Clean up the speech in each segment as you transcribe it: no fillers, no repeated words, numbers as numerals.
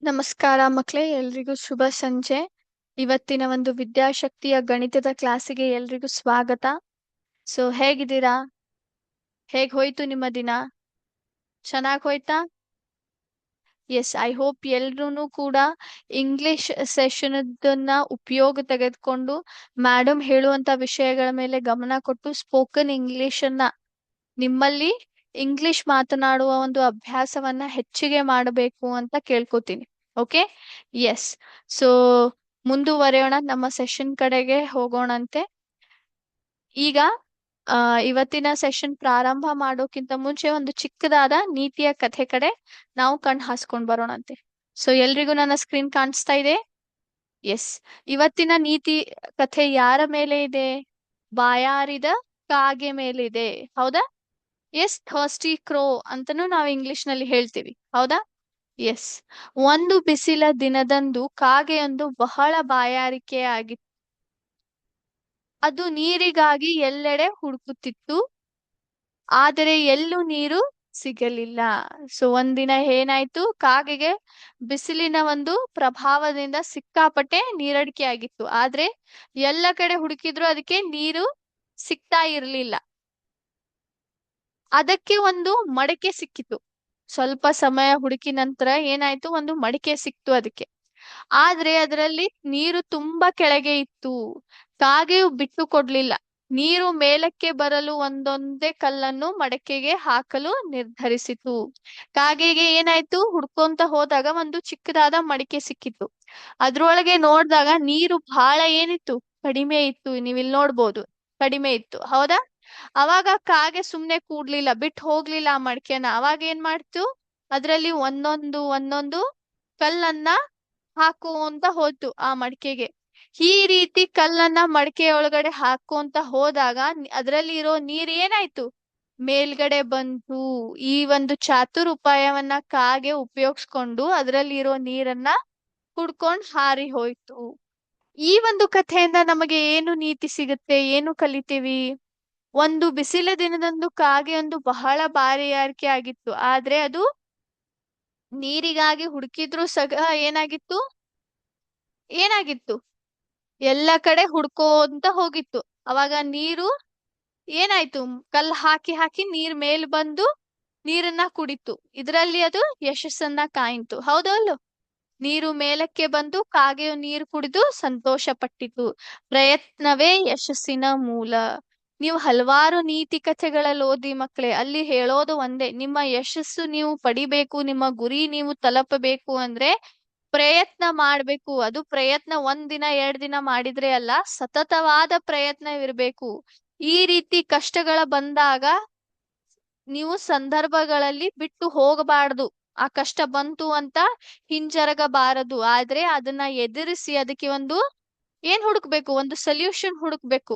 ನಮಸ್ಕಾರ ಮಕ್ಕಳೇ, ಎಲ್ರಿಗೂ ಶುಭ ಸಂಜೆ. ಇವತ್ತಿನ ಒಂದು ವಿದ್ಯಾಶಕ್ತಿಯ ಗಣಿತದ ಕ್ಲಾಸಿಗೆ ಎಲ್ರಿಗೂ ಸ್ವಾಗತ. ಹೇಗಿದ್ದೀರಾ? ಹೇಗ್ ಹೋಯ್ತು ನಿಮ್ಮ ದಿನ? ಚೆನ್ನಾಗ್ ಹೋಯ್ತಾ? ಎಸ್, ಐ ಹೋಪ್ ಎಲ್ರೂ ಕೂಡ ಇಂಗ್ಲಿಷ್ ಸೆಷನ್ ಉಪಯೋಗ ತೆಗೆದುಕೊಂಡು ಮೇಡಮ್ ಹೇಳುವಂತ ವಿಷಯಗಳ ಮೇಲೆ ಗಮನ ಕೊಟ್ಟು ಸ್ಪೋಕನ್ ಇಂಗ್ಲಿಷ್ ಅನ್ನ ನಿಮ್ಮಲ್ಲಿ ಇಂಗ್ಲಿಷ್ ಮಾತನಾಡುವ ಒಂದು ಅಭ್ಯಾಸವನ್ನ ಹೆಚ್ಚಿಗೆ ಮಾಡಬೇಕು ಅಂತ ಕೇಳ್ಕೊತೀನಿ. Okay, S. ಸೊ ಮುಂದುವರೆಯೋಣ, ನಮ್ಮ ಸೆಷನ್ ಕಡೆಗೆ ಹೋಗೋಣಂತೆ. ಈಗ ಇವತ್ತಿನ ಸೆಷನ್ ಪ್ರಾರಂಭ ಮಾಡೋಕ್ಕಿಂತ ಮುಂಚೆ ಒಂದು ಚಿಕ್ಕದಾದ ನೀತಿಯ ಕಥೆ ಕಡೆ ನಾವು ಕಣ್ ಹಾಸ್ಕೊಂಡ್ ಬರೋಣಂತೆ. ಎಲ್ರಿಗೂ ನನ್ನ ಸ್ಕ್ರೀನ್ ಕಾಣಿಸ್ತಾ ಇದೆ? ಎಸ್. ಇವತ್ತಿನ ನೀತಿ ಕಥೆ ಯಾರ ಮೇಲೆ ಇದೆ? ಬಾಯಾರಿದ ಕಾಗೆ ಮೇಲಿದೆ. ಹೌದಾ? ಎಸ್, ಥರ್ಸ್ಟಿ ಕ್ರೋ ಅಂತಾನೂ ನಾವು ಇಂಗ್ಲಿಷ್ ನಲ್ಲಿ ಹೇಳ್ತೀವಿ. ಹೌದಾ? ಎಸ್. ಒಂದು ಬಿಸಿಲ ದಿನದಂದು ಕಾಗೆಯೊಂದು ಬಹಳ ಬಾಯಾರಿಕೆ ಆಗಿತ್ತು. ಅದು ನೀರಿಗಾಗಿ ಎಲ್ಲೆಡೆ ಹುಡುಕುತ್ತಿತ್ತು, ಆದರೆ ಎಲ್ಲೂ ನೀರು ಸಿಗಲಿಲ್ಲ. ಒಂದಿನ ಏನಾಯ್ತು, ಕಾಗೆಗೆ ಬಿಸಿಲಿನ ಒಂದು ಪ್ರಭಾವದಿಂದ ಸಿಕ್ಕಾಪಟ್ಟೆ ನೀರಡಿಕೆ ಆಗಿತ್ತು. ಆದ್ರೆ ಎಲ್ಲ ಕಡೆ ಹುಡುಕಿದ್ರು ಅದಕ್ಕೆ ನೀರು ಸಿಗ್ತಾ ಇರ್ಲಿಲ್ಲ. ಅದಕ್ಕೆ ಒಂದು ಮಡಕೆ ಸಿಕ್ಕಿತು. ಸ್ವಲ್ಪ ಸಮಯ ಹುಡುಕಿ ನಂತರ ಏನಾಯ್ತು, ಒಂದು ಮಡಿಕೆ ಸಿಕ್ತು ಅದಕ್ಕೆ. ಆದ್ರೆ ಅದರಲ್ಲಿ ನೀರು ತುಂಬಾ ಕೆಳಗೆ ಇತ್ತು. ಕಾಗೆಯು ಬಿಟ್ಟು ಕೊಡ್ಲಿಲ್ಲ. ನೀರು ಮೇಲಕ್ಕೆ ಬರಲು ಒಂದೊಂದೇ ಕಲ್ಲನ್ನು ಮಡಕೆಗೆ ಹಾಕಲು ನಿರ್ಧರಿಸಿತು. ಕಾಗೆಗೆ ಏನಾಯ್ತು, ಹುಡ್ಕೊಂತ ಹೋದಾಗ ಒಂದು ಚಿಕ್ಕದಾದ ಮಡಿಕೆ ಸಿಕ್ಕಿತ್ತು. ಅದ್ರೊಳಗೆ ನೋಡ್ದಾಗ ನೀರು ಬಹಳ ಏನಿತ್ತು, ಕಡಿಮೆ ಇತ್ತು. ನೀವಿಲ್ಲಿ ನೋಡ್ಬೋದು, ಕಡಿಮೆ ಇತ್ತು. ಹೌದಾ? ಅವಾಗ ಕಾಗೆ ಸುಮ್ನೆ ಕೂಡ್ಲಿಲ್ಲ, ಬಿಟ್ಟು ಹೋಗ್ಲಿಲ್ಲ ಆ ಮಡಿಕೆನ. ಅವಾಗ ಏನ್ ಮಾಡ್ತು, ಅದ್ರಲ್ಲಿ ಒಂದೊಂದು ಒಂದೊಂದು ಕಲ್ಲನ್ನ ಹಾಕುವಂತ ಹೋಯ್ತು ಆ ಮಡಿಕೆಗೆ. ಈ ರೀತಿ ಕಲ್ಲನ್ನ ಮಡಿಕೆ ಒಳಗಡೆ ಹಾಕುವಂತ ಹೋದಾಗ ಅದ್ರಲ್ಲಿ ಇರೋ ನೀರ್ ಏನಾಯ್ತು, ಮೇಲ್ಗಡೆ ಬಂತು. ಈ ಒಂದು ಚಾತುರ್ ಉಪಾಯವನ್ನ ಕಾಗೆ ಉಪಯೋಗಿಸ್ಕೊಂಡು ಅದ್ರಲ್ಲಿ ಇರೋ ನೀರನ್ನ ಕುಡ್ಕೊಂಡ್ ಹಾರಿ ಹೋಯ್ತು. ಈ ಒಂದು ಕಥೆಯಿಂದ ನಮಗೆ ಏನು ನೀತಿ ಸಿಗುತ್ತೆ, ಏನು ಕಲಿತೀವಿ? ಒಂದು ಬಿಸಿಲ ದಿನದಂದು ಕಾಗೆಯೊಂದು ಬಹಳ ಬಾಯಾರಿಕೆ ಆಗಿತ್ತು. ಆದ್ರೆ ಅದು ನೀರಿಗಾಗಿ ಹುಡುಕಿದ್ರು ಸಹ ಏನಾಗಿತ್ತು, ಎಲ್ಲ ಕಡೆ ಹುಡ್ಕೋಂತ ಹೋಗಿತ್ತು. ಅವಾಗ ನೀರು ಏನಾಯ್ತು, ಕಲ್ಲು ಹಾಕಿ ಹಾಕಿ ನೀರ್ ಮೇಲ್ ಬಂದು ನೀರನ್ನ ಕುಡಿತು. ಇದರಲ್ಲಿ ಅದು ಯಶಸ್ಸನ್ನ ಕಾಯಿತು. ಹೌದಲ್ಲೋ? ನೀರು ಮೇಲಕ್ಕೆ ಬಂದು ಕಾಗೆಯು ನೀರು ಕುಡಿದು ಸಂತೋಷ ಪಟ್ಟಿತು. ಪ್ರಯತ್ನವೇ ಯಶಸ್ಸಿನ ಮೂಲ. ನೀವು ಹಲವಾರು ನೀತಿ ಕಥೆಗಳಲ್ಲಿ ಓದಿ ಮಕ್ಕಳೇ, ಅಲ್ಲಿ ಹೇಳೋದು ಒಂದೇ, ನಿಮ್ಮ ಯಶಸ್ಸು ನೀವು ಪಡಿಬೇಕು, ನಿಮ್ಮ ಗುರಿ ನೀವು ತಲುಪಬೇಕು ಅಂದ್ರೆ ಪ್ರಯತ್ನ ಮಾಡ್ಬೇಕು. ಅದು ಪ್ರಯತ್ನ ಒಂದಿನ 2 ದಿನ ಮಾಡಿದ್ರೆ ಅಲ್ಲ, ಸತತವಾದ ಪ್ರಯತ್ನವಿರ್ಬೇಕು. ಈ ರೀತಿ ಕಷ್ಟಗಳ ಬಂದಾಗ ನೀವು ಸಂದರ್ಭಗಳಲ್ಲಿ ಬಿಟ್ಟು ಹೋಗಬಾರದು. ಆ ಕಷ್ಟ ಬಂತು ಅಂತ ಹಿಂಜರಗಬಾರದು. ಆದ್ರೆ ಅದನ್ನ ಎದುರಿಸಿ ಅದಕ್ಕೆ ಏನ್ ಹುಡುಕ್ಬೇಕು, ಒಂದು ಸೊಲ್ಯೂಷನ್ ಹುಡುಕ್ಬೇಕು.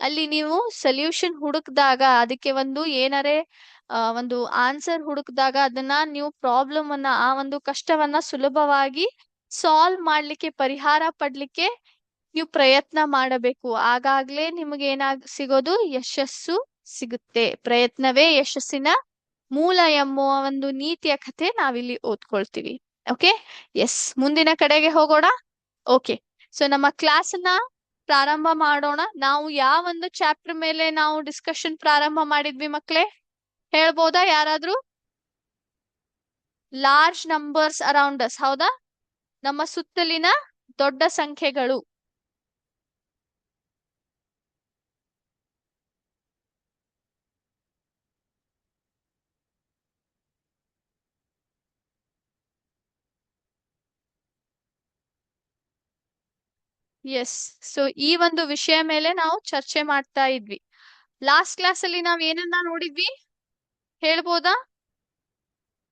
ಅಲ್ಲಿ ನೀವು ಸೊಲ್ಯೂಷನ್ ಹುಡುಕ್ದಾಗ ಅದಕ್ಕೆ ಏನಾರೆ ಒಂದು ಆನ್ಸರ್ ಹುಡುಕ್ದಾಗ ಅದನ್ನ ನೀವು ಪ್ರಾಬ್ಲಮ್ ಅನ್ನ, ಆ ಒಂದು ಕಷ್ಟವನ್ನ ಸುಲಭವಾಗಿ ಸಾಲ್ವ್ ಮಾಡ್ಲಿಕ್ಕೆ, ಪರಿಹಾರ ಪಡ್ಲಿಕ್ಕೆ ನೀವು ಪ್ರಯತ್ನ ಮಾಡಬೇಕು. ಆಗಾಗ್ಲೇ ನಿಮ್ಗೆ ಸಿಗೋದು, ಯಶಸ್ಸು ಸಿಗುತ್ತೆ. ಪ್ರಯತ್ನವೇ ಯಶಸ್ಸಿನ ಮೂಲ ಎಂಬುವ ಒಂದು ನೀತಿಯ ಕಥೆ ನಾವಿಲ್ಲಿ ಓದ್ಕೊಳ್ತೀವಿ. Okay, S. ಮುಂದಿನ ಕಡೆಗೆ ಹೋಗೋಣ. ಓಕೆ, ನಮ್ಮ ಕ್ಲಾಸ್ ಅನ್ನ ಪ್ರಾರಂಭ ಮಾಡೋಣ. ನಾವು ಯಾವ ಒಂದು ಚಾಪ್ಟರ್ ಮೇಲೆ ನಾವು ಡಿಸ್ಕಷನ್ ಪ್ರಾರಂಭ ಮಾಡಿದ್ವಿ ಮಕ್ಕಳೇ? ಹೇಳ್ಬೋದಾ ಯಾರಾದ್ರೂ? Large numbers around us. ಹೌದಾ? ನಮ್ಮ ಸುತ್ತಲಿನ ದೊಡ್ಡ ಸಂಖ್ಯೆಗಳು. ಎಸ್. ಈ ಒಂದು ವಿಷಯ ಮೇಲೆ ನಾವು ಚರ್ಚೆ ಮಾಡ್ತಾ ಇದ್ವಿ. ಲಾಸ್ಟ್ ಕ್ಲಾಸ್ ಅಲ್ಲಿ ನಾವ್ ಏನನ್ನ ನೋಡಿದ್ವಿ ಹೇಳ್ಬೋದಾ?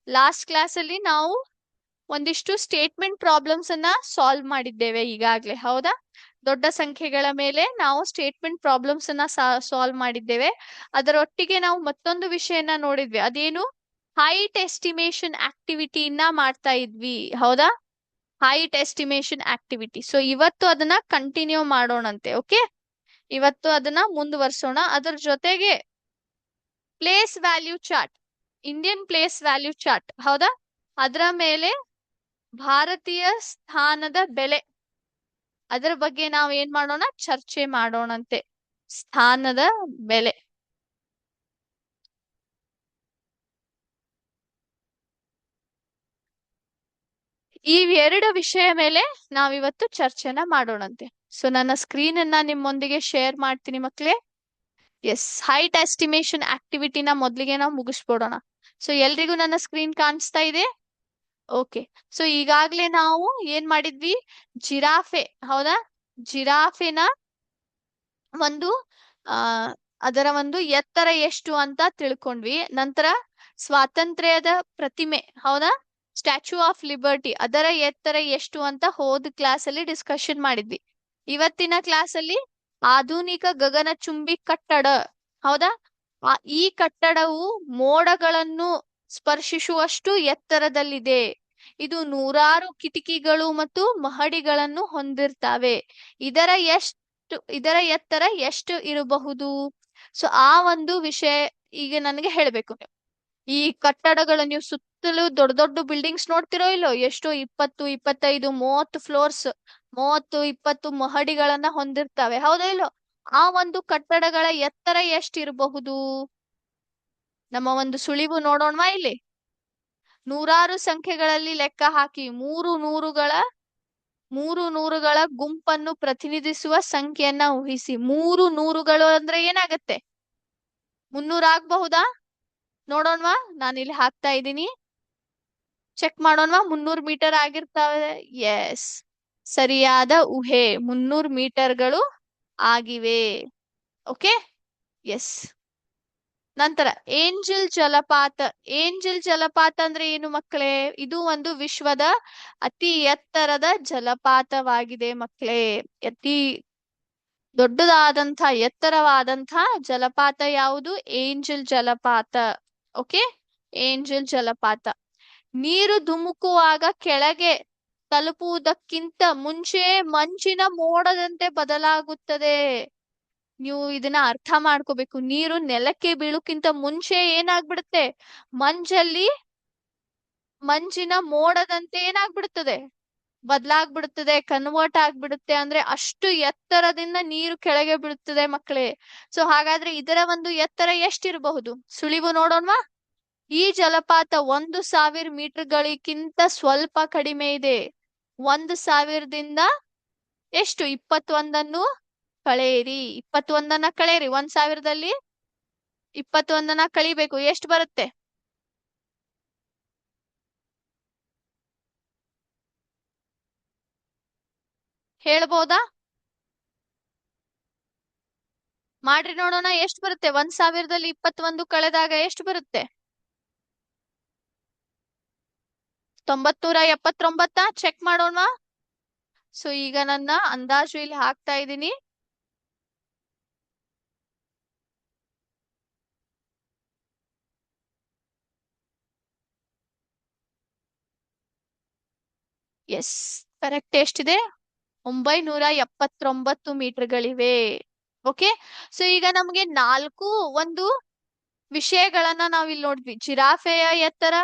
ಲಾಸ್ಟ್ ಕ್ಲಾಸ್ ಅಲ್ಲಿ ನಾವು ಒಂದಿಷ್ಟು ಸ್ಟೇಟ್ಮೆಂಟ್ ಪ್ರಾಬ್ಲಮ್ಸ್ ಅನ್ನ ಸಾಲ್ವ್ ಮಾಡಿದ್ದೇವೆ ಈಗಾಗ್ಲೇ. ಹೌದಾ? ದೊಡ್ಡ ಸಂಖ್ಯೆಗಳ ಮೇಲೆ ನಾವು ಸ್ಟೇಟ್ಮೆಂಟ್ ಪ್ರಾಬ್ಲಮ್ಸ್ ಅನ್ನ ಸಾಲ್ವ್ ಮಾಡಿದ್ದೇವೆ. ಅದರೊಟ್ಟಿಗೆ ನಾವು ಮತ್ತೊಂದು ವಿಷಯನ ನೋಡಿದ್ವಿ. ಅದೇನು? ಹೈಟ್ ಎಸ್ಟಿಮೇಶನ್ ಆಕ್ಟಿವಿಟಿನ ಮಾಡ್ತಾ ಇದ್ವಿ. ಹೌದಾ? Height estimation activity. ಇವತ್ತು ಅದನ್ನ ಕಂಟಿನ್ಯೂ ಮಾಡೋಣಂತೆ. ಓಕೆ, ಇವತ್ತು ಅದನ್ನ ಮುಂದುವರ್ಸೋಣ. ಅದ್ರ ಜೊತೆಗೆ place value chart, Indian place value chart. ಹೌದಾ? ಅದರ ಮೇಲೆ ಭಾರತೀಯ ಸ್ಥಾನದ ಬೆಲೆ, ಅದರ ಬಗ್ಗೆ ನಾವ್ ಏನ್ ಮಾಡೋಣ, ಚರ್ಚೆ ಮಾಡೋಣಂತೆ. ಸ್ಥಾನದ ಬೆಲೆ. ಈ ಎರಡು ವಿಷಯ ಮೇಲೆ ನಾವಿವತ್ತು ಚರ್ಚೆನ ಮಾಡೋಣಂತೆ. ಸೊ ನನ್ನ ಸ್ಕ್ರೀನ್ ಅನ್ನ ನಿಮ್ಮೊಂದಿಗೆ ಶೇರ್ ಮಾಡ್ತೀನಿ ಮಕ್ಳೇ. ಎಸ್, ಹೈಟ್ ಎಸ್ಟಿಮೇಶನ್ ಆಕ್ಟಿವಿಟಿನ ಮೊದ್ಲಿಗೆ ನಾವು ಮುಗಿಸ್ಬಿಡೋಣ. ಸೊ ಎಲ್ರಿಗೂ ನನ್ನ ಸ್ಕ್ರೀನ್ ಕಾಣಿಸ್ತಾ ಇದೆ? ಓಕೆ. ಸೊ ಈಗಾಗ್ಲೇ ನಾವು ಏನ್ ಮಾಡಿದ್ವಿ, ಜಿರಾಫೆ, ಹೌದಾ, ಜಿರಾಫೆನ ಒಂದು ಆ ಅದರ ಒಂದು ಎತ್ತರ ಎಷ್ಟು ಅಂತ ತಿಳ್ಕೊಂಡ್ವಿ. ನಂತರ ಸ್ವಾತಂತ್ರ್ಯದ ಪ್ರತಿಮೆ, ಹೌದಾ, ಸ್ಟ್ಯಾಚ್ಯೂ ಆಫ್ ಲಿಬರ್ಟಿ, ಅದರ ಎತ್ತರ ಎಷ್ಟು ಅಂತ ಹೋದ ಕ್ಲಾಸ್ ಅಲ್ಲಿ ಡಿಸ್ಕಷನ್ ಮಾಡಿದ್ವಿ. ಇವತ್ತಿನ ಕ್ಲಾಸ್ ಅಲ್ಲಿ ಆಧುನಿಕ ಗಗನಚುಂಬಿ ಕಟ್ಟಡ, ಹೌದಾ, ಈ ಕಟ್ಟಡವು ಮೋಡಗಳನ್ನು ಸ್ಪರ್ಶಿಸುವಷ್ಟು ಎತ್ತರದಲ್ಲಿದೆ. ಇದು ನೂರಾರು ಕಿಟಕಿಗಳು ಮತ್ತು ಮಹಡಿಗಳನ್ನು ಹೊಂದಿರ್ತವೆ. ಇದರ ಎತ್ತರ ಎಷ್ಟು ಇರಬಹುದು? ಸೊ ಆ ಒಂದು ವಿಷಯ ಈಗ ನನಗೆ ಹೇಳ್ಬೇಕು. ಈ ಕಟ್ಟಡಗಳು ನೀವು ಸುತ್ತಲೂ ದೊಡ್ಡ ದೊಡ್ಡ ಬಿಲ್ಡಿಂಗ್ಸ್ ನೋಡ್ತಿರೋ ಇಲ್ಲೋ, ಎಷ್ಟೋ 20, 25, 30 ಫ್ಲೋರ್ಸ್, 30, 20 ಮಹಡಿಗಳನ್ನ ಹೊಂದಿರ್ತವೆ, ಹೌದೋ ಇಲ್ಲೋ? ಆ ಒಂದು ಕಟ್ಟಡಗಳ ಎತ್ತರ ಎಷ್ಟಿರಬಹುದು? ನಮ್ಮ ಒಂದು ಸುಳಿವು ನೋಡೋಣವಾ ಇಲ್ಲಿ. ನೂರಾರು ಸಂಖ್ಯೆಗಳಲ್ಲಿ ಲೆಕ್ಕ ಹಾಕಿ, ಮೂರು ನೂರುಗಳ ಗುಂಪನ್ನು ಪ್ರತಿನಿಧಿಸುವ ಸಂಖ್ಯೆಯನ್ನ ಊಹಿಸಿ. 3 ನೂರುಗಳು ಅಂದ್ರೆ ಏನಾಗತ್ತೆ? 300 ಆಗ್ಬಹುದಾ? ನೋಡೋಣವಾ, ನಾನಿಲ್ಲಿ ಹಾಕ್ತಾ ಇದ್ದೀನಿ, ಚೆಕ್ ಮಾಡೋಣವಾ. 300 ಮೀಟರ್ ಆಗಿರ್ತಾವೆ. ಎಸ್, ಸರಿಯಾದ ಊಹೆ, 300 ಮೀಟರ್ಗಳು ಆಗಿವೆ. Okay, yes. ನಂತರ ಏಂಜಲ್ ಜಲಪಾತ. ಏಂಜಲ್ ಜಲಪಾತ ಅಂದ್ರೆ ಏನು ಮಕ್ಕಳೇ? ಇದು ಒಂದು ವಿಶ್ವದ ಅತಿ ಎತ್ತರದ ಜಲಪಾತವಾಗಿದೆ ಮಕ್ಕಳೇ. ಅತಿ ದೊಡ್ಡದಾದಂಥ ಎತ್ತರವಾದಂಥ ಜಲಪಾತ ಯಾವುದು? ಏಂಜಲ್ ಜಲಪಾತ. ಓಕೆ, ಏಂಜಲ್ ಜಲಪಾತ. ನೀರು ಧುಮುಕುವಾಗ ಕೆಳಗೆ ತಲುಪುವುದಕ್ಕಿಂತ ಮುಂಚೆ ಮಂಜಿನ ಮೋಡದಂತೆ ಬದಲಾಗುತ್ತದೆ. ನೀವು ಇದನ್ನ ಅರ್ಥ ಮಾಡ್ಕೋಬೇಕು. ನೀರು ನೆಲಕ್ಕೆ ಬೀಳುಕ್ಕಿಂತ ಮುಂಚೆ ಏನಾಗ್ಬಿಡುತ್ತೆ? ಮಂಜಿನ ಮೋಡದಂತೆ ಏನಾಗ್ಬಿಡುತ್ತದೆ? ಬದಲಾಗ್ಬಿಡುತ್ತದೆ, ಕನ್ವರ್ಟ್ ಆಗ್ಬಿಡುತ್ತೆ. ಅಂದ್ರೆ ಅಷ್ಟು ಎತ್ತರದಿಂದ ನೀರು ಕೆಳಗೆ ಬೀಳುತ್ತದೆ ಮಕ್ಕಳೇ. ಸೊ ಹಾಗಾದ್ರೆ ಇದರ ಒಂದು ಎತ್ತರ ಎಷ್ಟಿರಬಹುದು? ಸುಳಿವು ನೋಡೋಣವಾ. ಈ ಜಲಪಾತ 1000 ಮೀಟರ್ಗಳಿಗಿಂತ ಸ್ವಲ್ಪ ಕಡಿಮೆ ಇದೆ. 1000ದಿಂದ ಎಷ್ಟು? 21 ಕಳೆಯಿರಿ. 21 ಕಳೆಯಿರಿ. 1000ದಲ್ಲಿ 21 ಕಳಿಬೇಕು, ಎಷ್ಟು ಬರುತ್ತೆ? ಹೇಳ್ಬೋದಾ? ಮಾಡ್ರಿ ನೋಡೋಣ, ಎಷ್ಟು ಬರುತ್ತೆ? 1000ದಲ್ಲಿ 21 ಕಳೆದಾಗ ಎಷ್ಟು ಬರುತ್ತೆ? 979. ಚೆಕ್ ಮಾಡೋಣ. ಸೊ ಈಗ ನನ್ನ ಅಂದಾಜು ಇಲ್ಲಿ ಹಾಕ್ತಾ ಇದ್ದೀನಿ. Yes, correct. ಎಷ್ಟಿದೆ? 979 ಮೀಟರ್ಗಳಿವೆ. ಓಕೆ. ಸೊ ಈಗ ನಮ್ಗೆ 4 ಒಂದು ವಿಷಯಗಳನ್ನ ನಾವಿಲ್ಲಿ ನೋಡಿದ್ವಿ. ಜಿರಾಫೆಯ ಎತ್ತರ,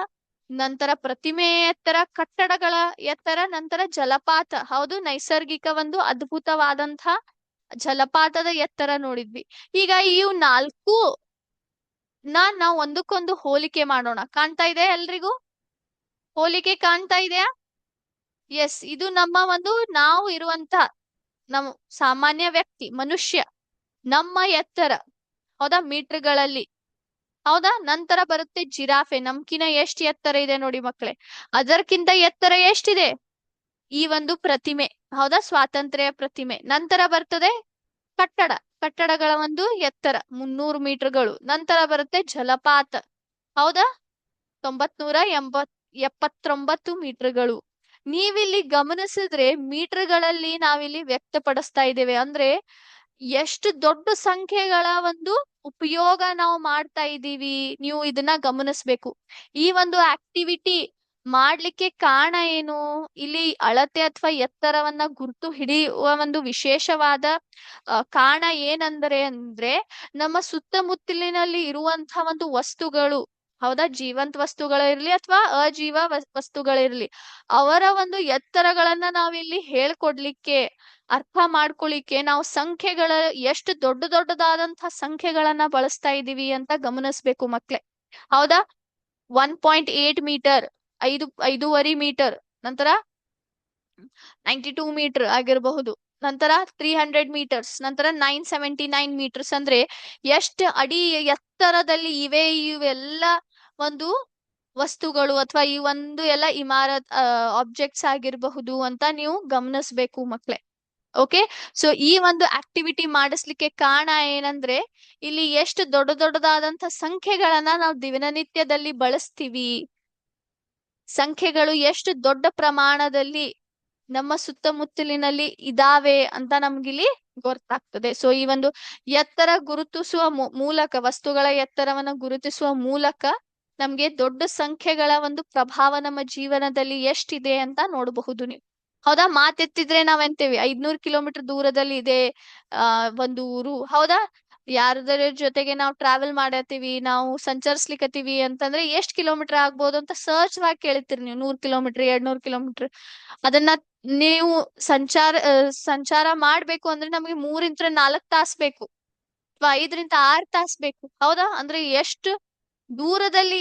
ನಂತರ ಪ್ರತಿಮೆಯ ಎತ್ತರ, ಕಟ್ಟಡಗಳ ಎತ್ತರ, ನಂತರ ಜಲಪಾತ, ಹೌದು, ನೈಸರ್ಗಿಕ ಒಂದು ಅದ್ಭುತವಾದಂಥ ಜಲಪಾತದ ಎತ್ತರ ನೋಡಿದ್ವಿ. ಈಗ ಇವು 4 ನಾವು ಒಂದಕ್ಕೊಂದು ಹೋಲಿಕೆ ಮಾಡೋಣ. ಕಾಣ್ತಾ ಇದೆ ಎಲ್ರಿಗೂ? ಹೋಲಿಕೆ ಕಾಣ್ತಾ ಇದೆಯಾ? ಎಸ್, ಇದು ನಮ್ಮ ಒಂದು ನಾವು ಇರುವಂತ ನಮ್ಮ ಸಾಮಾನ್ಯ ವ್ಯಕ್ತಿ, ಮನುಷ್ಯ, ನಮ್ಮ ಎತ್ತರ, ಹೌದಾ, ಮೀಟರ್ಗಳಲ್ಲಿ, ಹೌದಾ. ನಂತರ ಬರುತ್ತೆ ಜಿರಾಫೆ, ನಮ್ಕಿನ ಎಷ್ಟು ಎತ್ತರ ಇದೆ ನೋಡಿ ಮಕ್ಕಳೇ. ಅದಕ್ಕಿಂತ ಎತ್ತರ ಎಷ್ಟಿದೆ? ಈ ಒಂದು ಪ್ರತಿಮೆ, ಹೌದಾ, ಸ್ವಾತಂತ್ರ್ಯ ಪ್ರತಿಮೆ. ನಂತರ ಬರ್ತದೆ ಕಟ್ಟಡಗಳ ಒಂದು ಎತ್ತರ 300 ಮೀಟರ್ಗಳು. ನಂತರ ಬರುತ್ತೆ ಜಲಪಾತ, ಹೌದಾ, 979 ಮೀಟರ್ಗಳು. ನೀವಿಲ್ಲಿ ಗಮನಿಸಿದ್ರೆ ಮೀಟರ್ಗಳಲ್ಲಿ ನಾವಿಲ್ಲಿ ವ್ಯಕ್ತಪಡಿಸ್ತಾ ಇದ್ದೇವೆ. ಅಂದ್ರೆ ಎಷ್ಟು ದೊಡ್ಡ ಸಂಖ್ಯೆಗಳ ಒಂದು ಉಪಯೋಗ ನಾವು ಮಾಡ್ತಾ ಇದ್ದೀವಿ, ನೀವು ಇದನ್ನ ಗಮನಿಸ್ಬೇಕು. ಈ ಒಂದು ಆಕ್ಟಿವಿಟಿ ಮಾಡ್ಲಿಕ್ಕೆ ಕಾರಣ ಏನು? ಇಲ್ಲಿ ಅಳತೆ ಅಥವಾ ಎತ್ತರವನ್ನ ಗುರ್ತು ಹಿಡಿಯುವ ಒಂದು ವಿಶೇಷವಾದ ಕಾರಣ ಏನಂದ್ರೆ ನಮ್ಮ ಸುತ್ತಮುತ್ತಲಿನಲ್ಲಿ ಇರುವಂತಹ ಒಂದು ವಸ್ತುಗಳು, ಹೌದಾ, ಜೀವಂತ ವಸ್ತುಗಳಿರ್ಲಿ ಅಥವಾ ಅಜೀವ ವಸ್ತುಗಳಿರ್ಲಿ, ಅವರ ಒಂದು ಎತ್ತರಗಳನ್ನ ನಾವಿಲ್ಲಿ ಹೇಳ್ಕೊಡ್ಲಿಕ್ಕೆ, ಅರ್ಥ ಮಾಡ್ಕೊಳಿಕ್ಕೆ ನಾವು ಸಂಖ್ಯೆಗಳ ಎಷ್ಟು ದೊಡ್ಡ ದೊಡ್ಡದಾದಂತಹ ಸಂಖ್ಯೆಗಳನ್ನ ಬಳಸ್ತಾ ಇದೀವಿ ಅಂತ ಗಮನಿಸ್ಬೇಕು ಮಕ್ಳೇ. ಹೌದಾ, 1.8 ಮೀಟರ್, 5.5 ಮೀಟರ್, ನಂತರ 92 ಮೀಟರ್ ಆಗಿರಬಹುದು, ನಂತರ 300 ಮೀಟರ್ಸ್, ನಂತರ 979 ಮೀಟರ್ಸ್. ಅಂದ್ರೆ ಎಷ್ಟು ಅಡಿ ಎತ್ತರದಲ್ಲಿ ಇವೆ ಇವೆಲ್ಲ ಒಂದು ವಸ್ತುಗಳು ಅಥವಾ ಈ ಒಂದು ಎಲ್ಲ ಇಮಾರತ್ ಆಬ್ಜೆಕ್ಟ್ಸ್ ಆಗಿರಬಹುದು ಅಂತ ನೀವು ಗಮನಿಸ್ಬೇಕು ಮಕ್ಳೇ. ಓಕೆ, ಸೊ ಈ ಒಂದು ಆಕ್ಟಿವಿಟಿ ಮಾಡಿಸ್ಲಿಕ್ಕೆ ಕಾರಣ ಏನಂದ್ರೆ, ಇಲ್ಲಿ ಎಷ್ಟು ದೊಡ್ಡ ದೊಡ್ಡದಾದಂತ ಸಂಖ್ಯೆಗಳನ್ನ ನಾವು ದಿನನಿತ್ಯದಲ್ಲಿ ಬಳಸ್ತೀವಿ, ಸಂಖ್ಯೆಗಳು ಎಷ್ಟು ದೊಡ್ಡ ಪ್ರಮಾಣದಲ್ಲಿ ನಮ್ಮ ಸುತ್ತಮುತ್ತಲಿನಲ್ಲಿ ಇದಾವೆ ಅಂತ ನಮ್ಗಿಲ್ಲಿ ಗೊತ್ತಾಗ್ತದೆ. ಸೊ ಈ ಒಂದು ಎತ್ತರ ಗುರುತಿಸುವ ಮೂಲಕ, ವಸ್ತುಗಳ ಎತ್ತರವನ್ನ ಗುರುತಿಸುವ ಮೂಲಕ ನಮ್ಗೆ ದೊಡ್ಡ ಸಂಖ್ಯೆಗಳ ಒಂದು ಪ್ರಭಾವ ನಮ್ಮ ಜೀವನದಲ್ಲಿ ಎಷ್ಟಿದೆ ಅಂತ ನೋಡಬಹುದು ನೀವು. ಹೌದಾ, ಮಾತೆತ್ತಿದ್ರೆ ನಾವೆಂತೇವಿ 500 ಕಿಲೋಮೀಟರ್ ದೂರದಲ್ಲಿ ಇದೆ ಒಂದು ಊರು. ಹೌದಾ, ಯಾರದರ ಜೊತೆಗೆ ನಾವು ಟ್ರಾವೆಲ್ ಮಾಡತ್ತೀವಿ, ನಾವು ಸಂಚರಿಸ್ಲಿಕ್ಕತ್ತೀವಿ ಅಂತಂದ್ರೆ ಎಷ್ಟ್ ಕಿಲೋಮೀಟರ್ ಆಗ್ಬೋದು ಅಂತ ಸರ್ಚ್ ಮಾಡಿ ಕೇಳ್ತೀರಿ ನೀವು. 100 ಕಿಲೋಮೀಟರ್, 200 ಕಿಲೋಮೀಟರ್. ಅದನ್ನ ನೀವು ಸಂಚಾರ ಮಾಡ್ಬೇಕು ಅಂದ್ರೆ ನಮಗೆ 3 ಇಂದ 4 ತಾಸು ಬೇಕು, ಅಥವಾ 5 ರಿಂದ 6 ತಾಸು ಬೇಕು. ಹೌದಾ, ಅಂದ್ರೆ ಎಷ್ಟು ದೂರದಲ್ಲಿ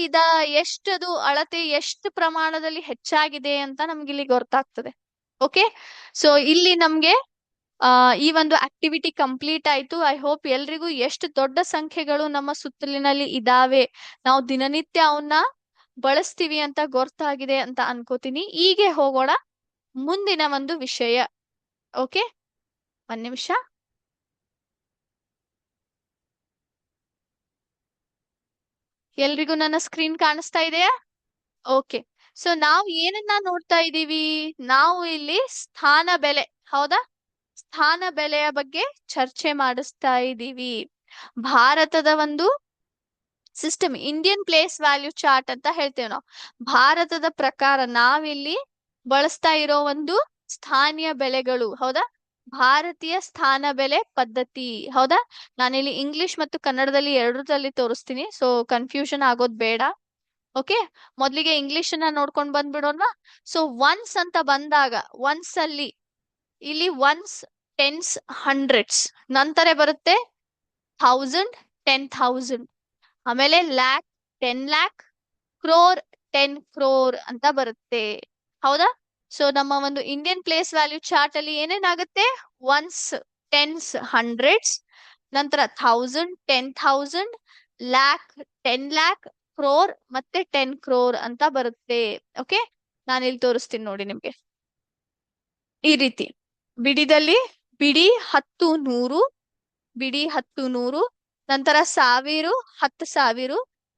ಎಷ್ಟದು ಅಳತೆ ಎಷ್ಟು ಪ್ರಮಾಣದಲ್ಲಿ ಹೆಚ್ಚಾಗಿದೆ ಅಂತ ನಮ್ಗೆ ಇಲ್ಲಿ ಗೊತ್ತಾಗ್ತದೆ. ಓಕೆ, ಸೊ ಇಲ್ಲಿ ನಮ್ಗೆ ಈ ಒಂದು ಆಕ್ಟಿವಿಟಿ ಕಂಪ್ಲೀಟ್ ಆಯ್ತು. ಐ ಹೋಪ್ ಎಲ್ರಿಗೂ ಎಷ್ಟು ದೊಡ್ಡ ಸಂಖ್ಯೆಗಳು ನಮ್ಮ ಸುತ್ತಲಿನಲ್ಲಿ ಇದಾವೆ, ನಾವು ದಿನನಿತ್ಯ ಅವನ್ನ ಬಳಸ್ತೀವಿ ಅಂತ ಗೊತ್ತಾಗಿದೆ ಅಂತ ಅನ್ಕೋತೀನಿ. ಹೀಗೆ ಹೋಗೋಣ ಮುಂದಿನ ಒಂದು ವಿಷಯ. ಓಕೆ, 1 ನಿಮಿಷ. ಎಲ್ರಿಗೂ ನನ್ನ ಸ್ಕ್ರೀನ್ ಕಾಣಿಸ್ತಾ ಇದೆಯಾ? ಓಕೆ, ಸೊ ನಾವು ಏನನ್ನ ನೋಡ್ತಾ ಇದ್ದೀವಿ, ನಾವು ಇಲ್ಲಿ ಸ್ಥಾನ ಬೆಲೆ, ಹೌದಾ, ಸ್ಥಾನ ಬೆಲೆಯ ಬಗ್ಗೆ ಚರ್ಚೆ ಮಾಡಿಸ್ತಾ ಇದ್ದೀವಿ. ಭಾರತದ ಒಂದು system, Indian place value chart ಅಂತ ಹೇಳ್ತೇವೆ ನಾವು. ಭಾರತದ ಪ್ರಕಾರ ನಾವಿಲ್ಲಿ ಬಳಸ್ತಾ ಇರೋ ಒಂದು ಸ್ಥಾನೀಯ ಬೆಲೆಗಳು, ಹೌದಾ, ಭಾರತೀಯ ಸ್ಥಾನ ಬೆಲೆ ಪದ್ಧತಿ. ಹೌದಾ, ನಾನಿಲ್ಲಿ ಇಂಗ್ಲಿಷ್ ಮತ್ತು ಕನ್ನಡದಲ್ಲಿ ಎರಡರಲ್ಲಿ ತೋರಿಸ್ತೀನಿ, ಸೊ ಕನ್ಫ್ಯೂಷನ್ ಆಗೋದ್ ಬೇಡ. ಓಕೆ, ಮೊದ್ಲಿಗೆ ಇಂಗ್ಲಿಷ್ ನ ನೋಡ್ಕೊಂಡ್ ಬಂದ್ಬಿಡೋಣ. ಸೊ ಒನ್ಸ್ ಅಂತ ಬಂದಾಗ, ಒನ್ಸ್ ಅಲ್ಲಿ ಇಲ್ಲಿ ಒನ್ಸ್, ಟೆನ್ಸ್, ಹಂಡ್ರೆಡ್ಸ್, ನಂತರ ಬರುತ್ತೆ 1000, 10,000, ಆಮೇಲೆ ಲ್ಯಾಕ್, 10 ಲ್ಯಾಕ್, ಕ್ರೋರ್, 10 ಕ್ರೋರ್ ಅಂತ ಬರುತ್ತೆ. ಹೌದಾ, ಸೊ ನಮ್ಮ ಒಂದು ಇಂಡಿಯನ್ ಪ್ಲೇಸ್ ವ್ಯಾಲ್ಯೂ ಚಾರ್ಟ್ ಅಲ್ಲಿ ಏನೇನಾಗುತ್ತೆ, ಒನ್ಸ್, ಟೆನ್ಸ್, ಹಂಡ್ರೆಡ್ಸ್, ನಂತರ 1000, 10,000, ಲ್ಯಾಕ್, 10 ಲ್ಯಾಕ್, ಕ್ರೋರ್ ಮತ್ತೆ 10 ಕ್ರೋರ್ ಅಂತ ಬರುತ್ತೆ. ಓಕೆ, ನಾನಿಲ್ಲಿ ತೋರಿಸ್ತೀನಿ ನೋಡಿ ನಿಮ್ಗೆ. ಈ ರೀತಿ ಬಿಡಿದಲ್ಲಿ ಬಿಡಿ 10, 100, ಬಿಡಿ 10, 100, ನಂತರ 1000, 10,000,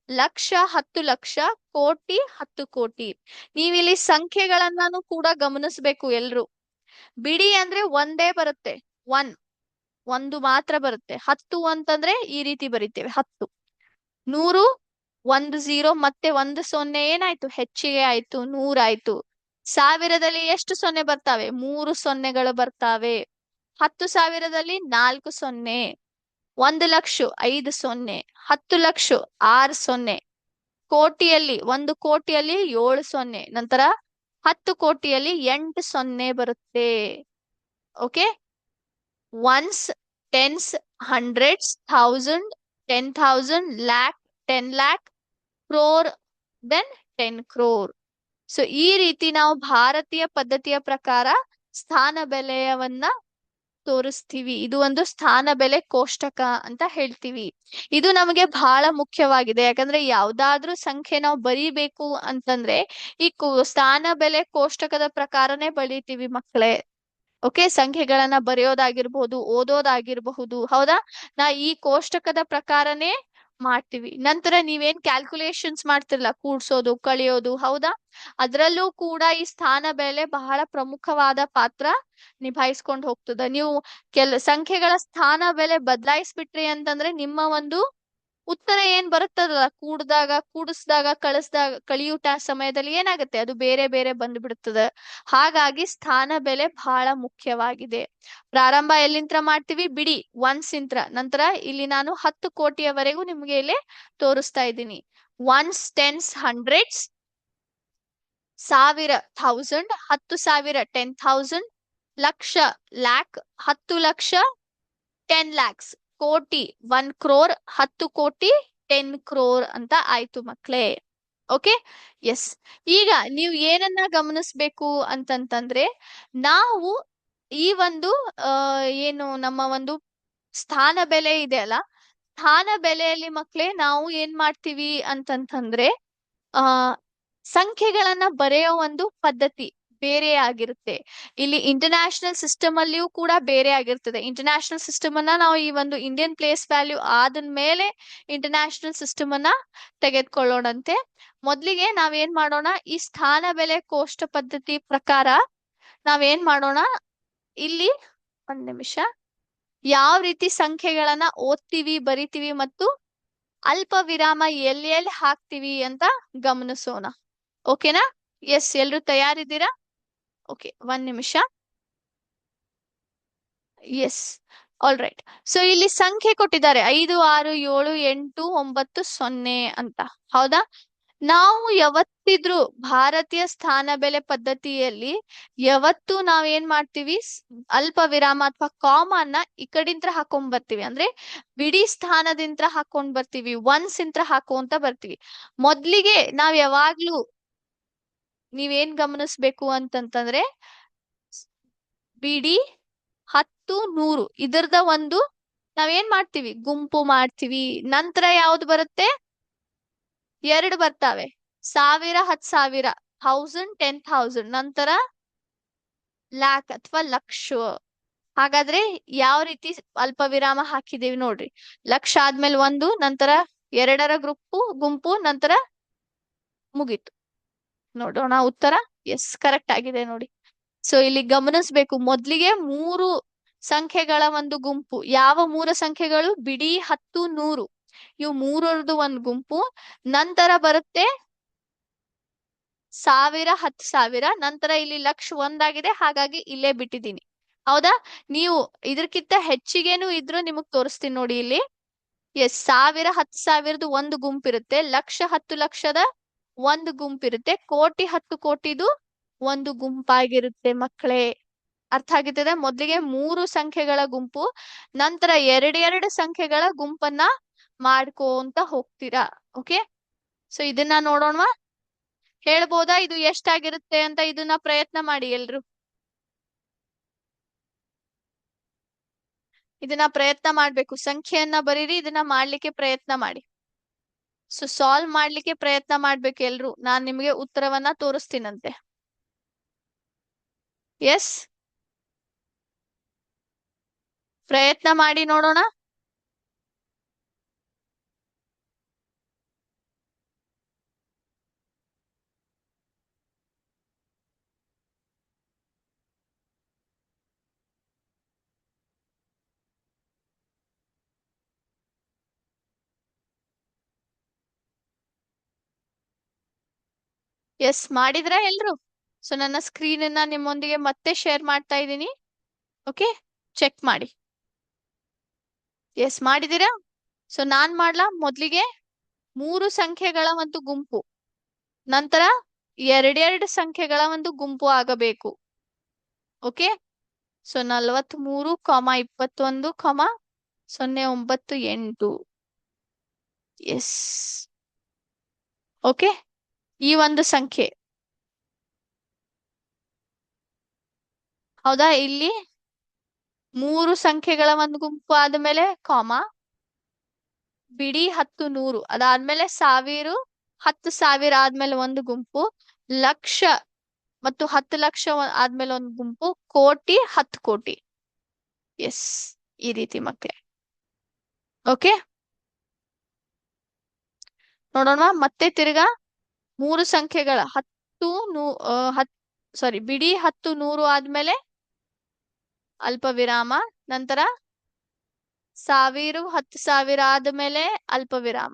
ಲಕ್ಷ, 10 ಲಕ್ಷ, ಕೋಟಿ, 10 ಕೋಟಿ. ನೀವಿಲ್ಲಿ ಸಂಖ್ಯೆಗಳನ್ನಾನು ಕೂಡ ಗಮನಿಸ್ಬೇಕು ಎಲ್ರು. ಬಿಡಿ ಅಂದ್ರೆ ಒಂದೇ ಬರುತ್ತೆ, ಒಂದು ಮಾತ್ರ ಬರುತ್ತೆ. 10 ಅಂತಂದ್ರೆ ಈ ರೀತಿ ಬರಿತೇವೆ, 10. 100, 1 0 ಮತ್ತೆ 1 0 ಏನಾಯ್ತು, ಹೆಚ್ಚಿಗೆ ಆಯ್ತು, 100 ಆಯ್ತು. 1000ದಲ್ಲಿ ಎಷ್ಟು ಸೊನ್ನೆ ಬರ್ತಾವೆ, 3 ಸೊನ್ನೆಗಳು ಬರ್ತಾವೆ. 10,000ದಲ್ಲಿ 4 0. 1 ಲಕ್ಷ 5 0. 10 ಲಕ್ಷ 6 0. ಕೋಟಿಯಲ್ಲಿ 1 ಕೋಟಿಯಲ್ಲಿ 7 0. ನಂತರ 10 ಕೋಟಿಯಲ್ಲಿ 8 0 ಬರುತ್ತೆ. Okay, ones, tens, hundreds, 1000, 10,000, lakh, 10 lakh, crore, then 10 crore. So ಈ ರೀತಿ ನಾವು ಭಾರತೀಯ ಪದ್ಧತಿಯ ಪ್ರಕಾರ ಸ್ಥಾನ ಬೆಲೆಯವನ್ನ ತೋರಿಸ್ತೀವಿ. ಇದು ಒಂದು ಸ್ಥಾನ ಬೆಲೆ ಕೋಷ್ಟಕ ಅಂತ ಹೇಳ್ತೀವಿ. ಇದು ನಮಗೆ ಬಹಳ ಮುಖ್ಯವಾಗಿದೆ, ಯಾಕಂದ್ರೆ ಯಾವ್ದಾದ್ರೂ ಸಂಖ್ಯೆ ನಾವು ಬರೀಬೇಕು ಅಂತಂದ್ರೆ ಈ ಸ್ಥಾನ ಬೆಲೆ ಕೋಷ್ಟಕದ ಪ್ರಕಾರನೇ ಬರೀತೀವಿ ಮಕ್ಕಳೇ. ಓಕೆ, ಸಂಖ್ಯೆಗಳನ್ನ ಬರೆಯೋದಾಗಿರ್ಬಹುದು, ಓದೋದಾಗಿರ್ಬಹುದು. ಹೌದಾ, ನಾ ಈ ಕೋಷ್ಟಕದ ಪ್ರಕಾರನೇ ಮಾಡ್ತೀವಿ. ನಂತರ ನೀವೇನ್ ಕ್ಯಾಲ್ಕುಲೇಷನ್ಸ್ ಮಾಡ್ತಿರಲ್ಲ, ಕೂಡ್ಸೋದು, ಕಳಿಯೋದು, ಹೌದಾ, ಅದ್ರಲ್ಲೂ ಕೂಡ ಈ ಸ್ಥಾನ ಬೆಲೆ ಬಹಳ ಪ್ರಮುಖವಾದ ಪಾತ್ರ ನಿಭಾಯಿಸ್ಕೊಂಡು ಹೋಗ್ತದ. ನೀವು ಸಂಖ್ಯೆಗಳ ಸ್ಥಾನ ಬೆಲೆ ಬದಲಾಯಿಸ್ಬಿಟ್ರಿ ಅಂತಂದ್ರೆ ನಿಮ್ಮ ಒಂದು ಉತ್ತರ ಏನ್ ಬರುತ್ತದಲ್ಲ, ಕೂಡಿಸ್ದಾಗ, ಕಳಿಯೂಟ ಸಮಯದಲ್ಲಿ ಏನಾಗುತ್ತೆ, ಅದು ಬೇರೆ ಬೇರೆ ಬಂದ್ಬಿಡ್ತದ. ಹಾಗಾಗಿ ಸ್ಥಾನ ಬೆಲೆ ಬಹಳ ಮುಖ್ಯವಾಗಿದೆ. ಪ್ರಾರಂಭ ಎಲ್ಲಿಂತ್ರ ಮಾಡ್ತೀವಿ, ಬಿಡಿ ಒನ್ಸ್ ಇಂತ್ರ. ನಂತರ ಇಲ್ಲಿ ನಾನು 10 ಕೋಟಿಯವರೆಗೂ ನಿಮ್ಗೆ ಇಲ್ಲಿ ತೋರಿಸ್ತಾ ಇದ್ದೀನಿ. ಒನ್ಸ್, ಟೆನ್ಸ್, ಹಂಡ್ರೆಡ್ಸ್, ಸಾವಿರ thousand, 10,000 10,000, lakh lac, 10 lakh 10 lakhs, ಕೋಟಿ 1 crore, 10 ಕೋಟಿ 10 crore ಅಂತ ಆಯ್ತು ಮಕ್ಳೇ. ಓಕೆ. ಎಸ್. ಈಗ ನೀವು ಏನನ್ನ ಗಮನಿಸ್ಬೇಕು ಅಂತಂತಂದ್ರೆ, ನಾವು ಈ ಒಂದು ಏನು ನಮ್ಮ ಒಂದು ಸ್ಥಾನ ಬೆಲೆ ಇದೆ ಅಲ್ಲ, ಸ್ಥಾನ ಬೆಲೆಯಲ್ಲಿ ಮಕ್ಳೇ ನಾವು ಏನ್ ಮಾಡ್ತೀವಿ ಅಂತಂತಂದ್ರೆ, ಆ ಸಂಖ್ಯೆಗಳನ್ನ ಬರೆಯೋ ಒಂದು ಪದ್ಧತಿ ಬೇರೆ ಆಗಿರುತ್ತೆ. ಇಲ್ಲಿ ಇಂಟರ್ನ್ಯಾಷನಲ್ ಸಿಸ್ಟಮ್ ಅಲ್ಲಿಯೂ ಕೂಡ ಬೇರೆ ಆಗಿರ್ತದೆ. ಇಂಟರ್ನ್ಯಾಷನಲ್ ಸಿಸ್ಟಮ್ ಅನ್ನ ನಾವು ಈ ಒಂದು ಇಂಡಿಯನ್ ಪ್ಲೇಸ್ ವ್ಯಾಲ್ಯೂ ಆದ್ಮೇಲೆ ಇಂಟರ್ನ್ಯಾಷನಲ್ ಸಿಸ್ಟಮ್ ಅನ್ನ ತೆಗೆದುಕೊಳ್ಳೋಣಂತೆ. ಮೊದ್ಲಿಗೆ ನಾವೇನ್ ಮಾಡೋಣ, ಈ ಸ್ಥಾನ ಬೆಲೆ ಕೋಷ್ಟ ಪದ್ಧತಿ ಪ್ರಕಾರ ನಾವೇನ್ ಮಾಡೋಣ, ಇಲ್ಲಿ ಒಂದ್ ನಿಮಿಷ, ಯಾವ ರೀತಿ ಸಂಖ್ಯೆಗಳನ್ನ ಓದ್ತೀವಿ, ಬರಿತೀವಿ ಮತ್ತು ಅಲ್ಪ ವಿರಾಮ ಎಲ್ಲಿ ಹಾಕ್ತಿವಿ ಅಂತ ಗಮನಿಸೋಣ. ಓಕೆನಾ? ಎಸ್, ಎಲ್ರು ತಯಾರಿದ್ದೀರಾ? ಓಕೆ, ಒಂದ್ ನಿಮಿಷ. S, all right. ಸೊ ಇಲ್ಲಿ ಸಂಖ್ಯೆ ಕೊಟ್ಟಿದ್ದಾರೆ 5, 6, 7, 8, 9, 0 ಅಂತ. ಹೌದಾ? ನಾವು ಯಾವತ್ತಿದ್ರು ಭಾರತೀಯ ಸ್ಥಾನ ಬೆಲೆ ಪದ್ಧತಿಯಲ್ಲಿ ಯಾವತ್ತು ನಾವೇನ್ ಮಾಡ್ತೀವಿ, ಅಲ್ಪ ವಿರಾಮ ಅಥವಾ ಕಾಮನ್ನ ಈ ಕಡಿಂತ್ರ ಹಾಕೊಂಡ್ ಬರ್ತೀವಿ. ಅಂದ್ರೆ ಬಿಡಿ ಸ್ಥಾನದಿಂದ ಹಾಕೊಂಡ್ ಬರ್ತೀವಿ, ಒನ್ಸ್ ಇಂತ್ರ ಹಾಕೋಂತ ಬರ್ತೀವಿ. ಮೊದ್ಲಿಗೆ ನಾವ್ ಯಾವಾಗ್ಲೂ ನೀವೇನ್ ಗಮನಿಸ್ಬೇಕು ಅಂತಂತಂದ್ರೆ, ಬಿಡಿ 10, 100 ಇದರದ ಒಂದು ನಾವೇನ್ ಮಾಡ್ತೀವಿ, ಗುಂಪು ಮಾಡ್ತೀವಿ. ನಂತರ ಯಾವ್ದು ಬರುತ್ತೆ? 2 ಬರ್ತಾವೆ, 1000, 10,000, 1000, 10,000, ನಂತರ ಲ್ಯಾಕ್ ಅಥವಾ ಲಕ್ಷ. ಹಾಗಾದ್ರೆ ಯಾವ ರೀತಿ ಅಲ್ಪ ವಿರಾಮ ಹಾಕಿದೀವಿ ನೋಡ್ರಿ. ಲಕ್ಷ ಆದ್ಮೇಲೆ 1, ನಂತರ 2ರ ಗುಂಪು, ನಂತರ ಮುಗೀತು. ನೋಡೋಣ ಉತ್ತರ. ಎಸ್, ಕರೆಕ್ಟ್ ಆಗಿದೆ ನೋಡಿ. ಸೊ ಇಲ್ಲಿ ಗಮನಿಸ್ಬೇಕು, ಮೊದ್ಲಿಗೆ 3 ಸಂಖ್ಯೆಗಳ ಒಂದು ಗುಂಪು. ಯಾವ 3 ಸಂಖ್ಯೆಗಳು? ಬಿಡಿ, 10, 100, ಇವು 3ರದ್ದು ಒಂದು ಗುಂಪು. ನಂತರ ಬರುತ್ತೆ 1000, 10,000, ನಂತರ ಇಲ್ಲಿ ಲಕ್ಷ ಒಂದಾಗಿದೆ, ಹಾಗಾಗಿ ಇಲ್ಲೇ ಬಿಟ್ಟಿದ್ದೀನಿ. ಹೌದಾ? ನೀವು ಇದಕ್ಕಿಂತ ಹೆಚ್ಚಿಗೇನು ಇದ್ರು ನಿಮಗ್ ತೋರಿಸ್ತೀನಿ ನೋಡಿ ಇಲ್ಲಿ. ಎಸ್, 1000, 10,000ದು ಒಂದು ಗುಂಪಿರುತ್ತೆ, ಲಕ್ಷ 10 ಲಕ್ಷದ ಒಂದು ಗುಂಪಿರುತ್ತೆ, ಕೋಟಿ 10 ಕೋಟಿದು ಒಂದು ಗುಂಪಾಗಿರುತ್ತೆ ಮಕ್ಕಳೇ. ಅರ್ಥ ಆಗಿರ್ತದೆ? ಮೊದ್ಲಿಗೆ 3 ಸಂಖ್ಯೆಗಳ ಗುಂಪು, ನಂತರ 2 ಸಂಖ್ಯೆಗಳ ಗುಂಪನ್ನ ಮಾಡ್ಕೋಂತ ಹೋಗ್ತೀರಾ. ಓಕೆ. ಸೊ ಇದನ್ನ ನೋಡೋಣ. ಹೇಳ್ಬೋದಾ ಇದು ಎಷ್ಟಾಗಿರುತ್ತೆ ಅಂತ? ಇದನ್ನ ಪ್ರಯತ್ನ ಮಾಡಿ ಎಲ್ರು. ಇದನ್ನ ಪ್ರಯತ್ನ ಮಾಡ್ಬೇಕು, ಸಂಖ್ಯೆಯನ್ನ ಬರೀರಿ, ಇದನ್ನ ಮಾಡ್ಲಿಕ್ಕೆ ಪ್ರಯತ್ನ ಮಾಡಿ. ಸೊ ಸಾಲ್ವ್ ಮಾಡ್ಲಿಕ್ಕೆ ಪ್ರಯತ್ನ ಮಾಡ್ಬೇಕು ಎಲ್ರು. ನಾನ್ ನಿಮ್ಗೆ ಉತ್ತರವನ್ನ ತೋರಿಸ್ತೀನಂತೆ. ಎಸ್, ಪ್ರಯತ್ನ ಮಾಡಿ ನೋಡೋಣ. ಎಸ್, ಮಾಡಿದ್ರ ಎಲ್ರು? ಸೊ ನನ್ನ ಸ್ಕ್ರೀನ್ ಅನ್ನ ನಿಮ್ಮೊಂದಿಗೆ ಮತ್ತೆ ಶೇರ್ ಮಾಡ್ತಾ ಇದ್ದೀನಿ. ಓಕೆ, ಚೆಕ್ ಮಾಡಿ. ಎಸ್, ಮಾಡಿದೀರಾ? ಸೊ ನಾನ್ ಮಾಡ್ಲಾ? ಮೊದ್ಲಿಗೆ 3 ಸಂಖ್ಯೆಗಳ ಒಂದು ಗುಂಪು, ನಂತರ 2 ಸಂಖ್ಯೆಗಳ ಒಂದು ಗುಂಪು ಆಗಬೇಕು. ಓಕೆ. ಸೊ 43, 21, 098. ಎಸ್. ಓಕೆ, ಈ ಒಂದು ಸಂಖ್ಯೆ. ಹೌದಾ? ಇಲ್ಲಿ 3 ಸಂಖ್ಯೆಗಳ ಒಂದು ಗುಂಪು ಆದ್ಮೇಲೆ ಬಿಡಿ 10, 100 ಅದಾದ್ಮೇಲೆ 1000, 10,000 ಆದ್ಮೇಲೆ ಒಂದು ಗುಂಪು, ಲಕ್ಷ ಮತ್ತು 10 ಲಕ್ಷ ಆದ್ಮೇಲೆ ಒಂದು ಗುಂಪು, ಕೋಟಿ 10 ಕೋಟಿ. ಎಸ್, ಈ ರೀತಿ ಮಕ್ಕಳೇ. ಓಕೆ, ನೋಡೋಣ ಮತ್ತೆ ತಿರ್ಗಾ 3 ಸಂಖ್ಯೆಗಳ 10 ಬಿಡಿ 10, 100 ಆದ್ಮೇಲೆ ಅಲ್ಪ ವಿರಾಮ, ನಂತರ 1000, 10,000 ಆದ್ಮೇಲೆ ಅಲ್ಪ ವಿರಾಮ,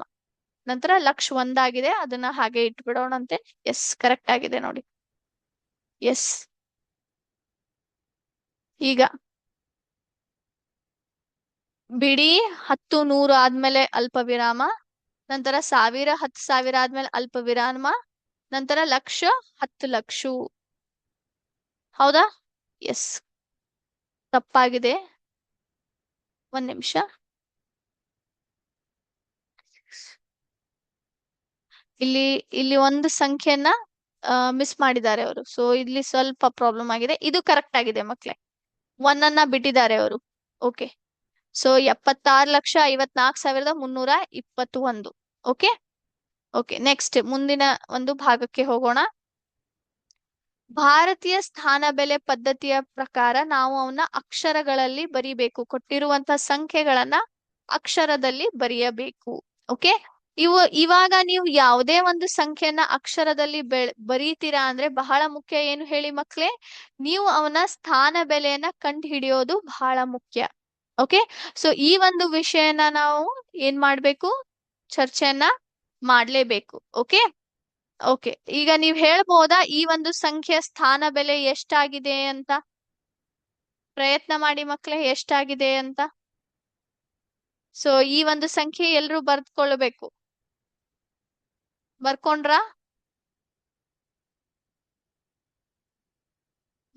ನಂತರ ಲಕ್ಷ ಒಂದಾಗಿದೆ, ಅದನ್ನ ಹಾಗೆ ಇಟ್ಬಿಡೋಣಂತೆ. ಎಸ್, ಕರೆಕ್ಟ್ ಆಗಿದೆ ನೋಡಿ. ಎಸ್, ಈಗ ಬಿಡಿ 10, 100 ಆದ್ಮೇಲೆ ಅಲ್ಪ ವಿರಾಮ, ನಂತರ ಸಾವಿರ 10,000 ಆದ್ಮೇಲೆ ಅಲ್ಪ ವಿರಾಮ, ನಂತರ ಲಕ್ಷ 10 ಲಕ್ಷ. ಹೌದಾ? ಎಸ್, ತಪ್ಪಾಗಿದೆ. ಒಂದ್ ನಿಮಿಷ. ಇಲ್ಲಿ ಇಲ್ಲಿ ಒಂದು ಸಂಖ್ಯೆನ ಮಿಸ್ ಮಾಡಿದ್ದಾರೆ ಅವರು. ಸೊ ಇಲ್ಲಿ ಸ್ವಲ್ಪ ಪ್ರಾಬ್ಲಮ್ ಆಗಿದೆ. ಇದು ಕರೆಕ್ಟ್ ಆಗಿದೆ ಮಕ್ಳೇ. ಒಂದನ್ನ ಬಿಟ್ಟಿದ್ದಾರೆ ಅವರು. Okay. So 76,54,321. Okay. Okay, next ಮುಂದಿನ ಒಂದು ಭಾಗಕ್ಕೆ ಹೋಗೋಣ. ಭಾರತೀಯ ಸ್ಥಾನ ಬೆಲೆ ಪದ್ಧತಿಯ ಪ್ರಕಾರ ನಾವು ಅವನ್ನ ಅಕ್ಷರಗಳಲ್ಲಿ ಬರಿಬೇಕು. ಕೊಟ್ಟಿರುವಂತ ಸಂಖ್ಯೆಗಳನ್ನ ಅಕ್ಷರದಲ್ಲಿ ಬರೆಯಬೇಕು. ಓಕೆ. ಇವಾಗ ನೀವು ಯಾವುದೇ ಒಂದು ಸಂಖ್ಯೆನ ಅಕ್ಷರದಲ್ಲಿ ಬರೀತೀರಾ ಅಂದ್ರೆ ಬಹಳ ಮುಖ್ಯ. ಏನು ಹೇಳಿ ಮಕ್ಳೇ? ನೀವು ಅವನ ಸ್ಥಾನ ಬೆಲೆಯನ್ನ ಕಂಡು ಹಿಡಿಯೋದು ಬಹಳ ಮುಖ್ಯ. ಓಕೆ. ಸೊ ಈ ಒಂದು ವಿಷಯನ ನಾವು ಏನ್ ಮಾಡ್ಬೇಕು? ಚರ್ಚೆಯನ್ನ ಮಾಡ್ಲೇಬೇಕು. ಓಕೆ. ಓಕೆ, ಈಗ ನೀವ್ ಹೇಳ್ಬೋದಾ ಈ ಒಂದು ಸಂಖ್ಯೆಯ ಸ್ಥಾನ ಬೆಲೆ ಎಷ್ಟಾಗಿದೆ ಅಂತ? ಪ್ರಯತ್ನ ಮಾಡಿ ಮಕ್ಳೇ, ಎಷ್ಟಾಗಿದೆ ಅಂತ. ಸೊ ಈ ಒಂದು ಸಂಖ್ಯೆ ಎಲ್ರು ಬರ್ದ್ಕೊಳ್ಬೇಕು. ಬರ್ಕೊಂಡ್ರಾ?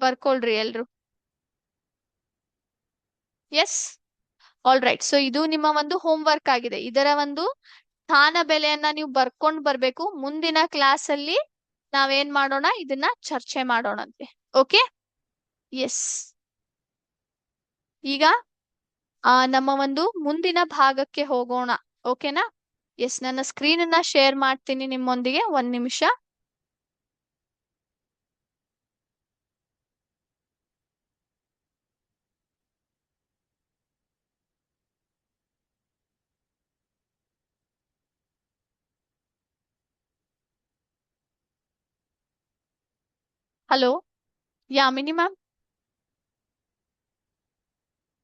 ಬರ್ಕೊಳ್ರಿ ಎಲ್ರು. ಎಸ್. All right. ಸೊ ಇದು ನಿಮ್ಮ ಒಂದು ಹೋಮ್ ವರ್ಕ್ ಆಗಿದೆ. ಇದರ ಒಂದು ಸ್ಥಾನ ಬೆಲೆಯನ್ನ ನೀವು ಬರ್ಕೊಂಡ್ ಬರ್ಬೇಕು. ಮುಂದಿನ ಕ್ಲಾಸ್ ಅಲ್ಲಿ ನಾವೇನ್ ಮಾಡೋಣ? ಇದನ್ನ ಚರ್ಚೆ ಮಾಡೋಣಂತೆ. ಓಕೆ. ಎಸ್. ಈಗ ನಮ್ಮ ಒಂದು ಮುಂದಿನ ಭಾಗಕ್ಕೆ ಹೋಗೋಣ. ಓಕೆನಾ? ಎಸ್, ನನ್ನ ಸ್ಕ್ರೀನ್ ಅನ್ನ ಶೇರ್ ಮಾಡ್ತೀನಿ ನಿಮ್ಮೊಂದಿಗೆ. ಒಂದ್ ನಿಮಿಷ. ಹಲೋ. ಯಾ ಮಿನಿ ಮ್ಯಾಮ್.